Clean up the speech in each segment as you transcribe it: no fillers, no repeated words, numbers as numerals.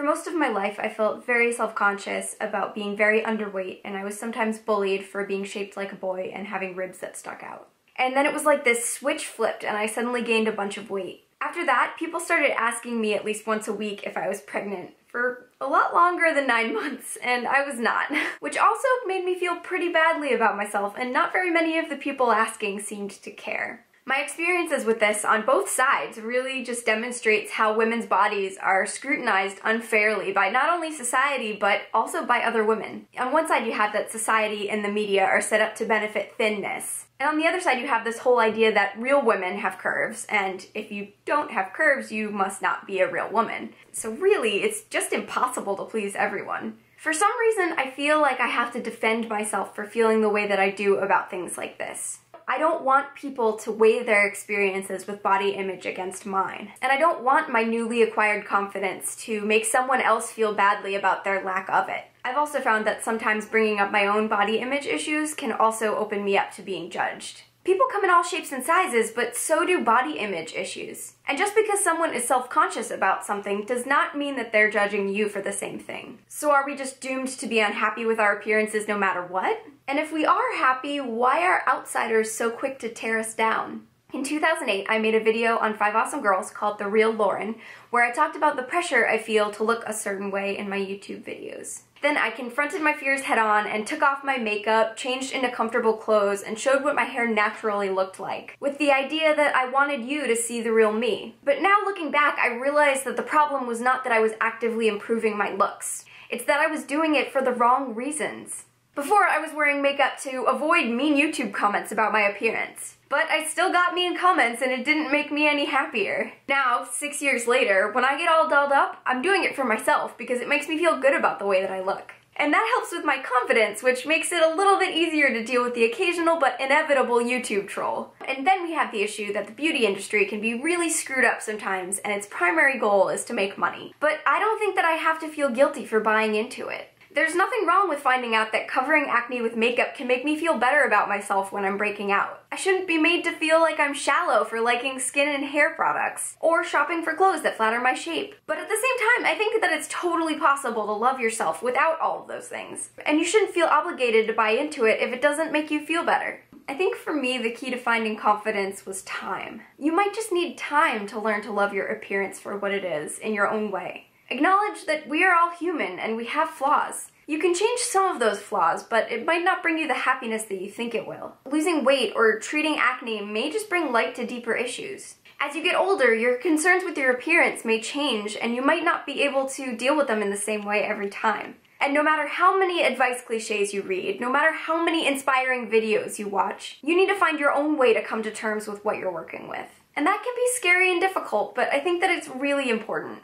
For most of my life, I felt very self-conscious about being very underweight, and I was sometimes bullied for being shaped like a boy and having ribs that stuck out. And then it was like this switch flipped and I suddenly gained a bunch of weight. After that, people started asking me at least once a week if I was pregnant for a lot longer than 9 months, and I was not. Which also made me feel pretty badly about myself, and not very many of the people asking seemed to care. My experiences with this on both sides really just demonstrates how women's bodies are scrutinized unfairly by not only society, but also by other women. On one side you have that society and the media are set up to benefit thinness. And on the other side you have this whole idea that real women have curves, and if you don't have curves, you must not be a real woman. So really, it's just impossible to please everyone. For some reason, I feel like I have to defend myself for feeling the way that I do about things like this. I don't want people to weigh their experiences with body image against mine. And I don't want my newly acquired confidence to make someone else feel badly about their lack of it. I've also found that sometimes bringing up my own body image issues can also open me up to being judged. People come in all shapes and sizes, but so do body image issues. And just because someone is self-conscious about something does not mean that they're judging you for the same thing. So are we just doomed to be unhappy with our appearances no matter what? And if we are happy, why are outsiders so quick to tear us down? In 2008, I made a video on 5 Awesome Girls called The Real Lauren, where I talked about the pressure I feel to look a certain way in my YouTube videos. Then I confronted my fears head on and took off my makeup, changed into comfortable clothes, and showed what my hair naturally looked like, with the idea that I wanted you to see the real me. But now looking back, I realized that the problem was not that I was actively improving my looks. It's that I was doing it for the wrong reasons. Before, I was wearing makeup to avoid mean YouTube comments about my appearance. But I still got mean comments and it didn't make me any happier. Now, 6 years later, when I get all dolled up, I'm doing it for myself because it makes me feel good about the way that I look. And that helps with my confidence, which makes it a little bit easier to deal with the occasional but inevitable YouTube troll. And then we have the issue that the beauty industry can be really screwed up sometimes, and its primary goal is to make money. But I don't think that I have to feel guilty for buying into it. There's nothing wrong with finding out that covering acne with makeup can make me feel better about myself when I'm breaking out. I shouldn't be made to feel like I'm shallow for liking skin and hair products, or shopping for clothes that flatter my shape. But at the same time, I think that it's totally possible to love yourself without all of those things. And you shouldn't feel obligated to buy into it if it doesn't make you feel better. I think for me, the key to finding confidence was time. You might just need time to learn to love your appearance for what it is in your own way. Acknowledge that we are all human and we have flaws. You can change some of those flaws, but it might not bring you the happiness that you think it will. Losing weight or treating acne may just bring light to deeper issues. As you get older, your concerns with your appearance may change and you might not be able to deal with them in the same way every time. And no matter how many advice cliches you read, no matter how many inspiring videos you watch, you need to find your own way to come to terms with what you're working with. And that can be scary and difficult, but I think that it's really important.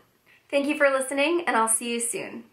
Thank you for listening, and I'll see you soon.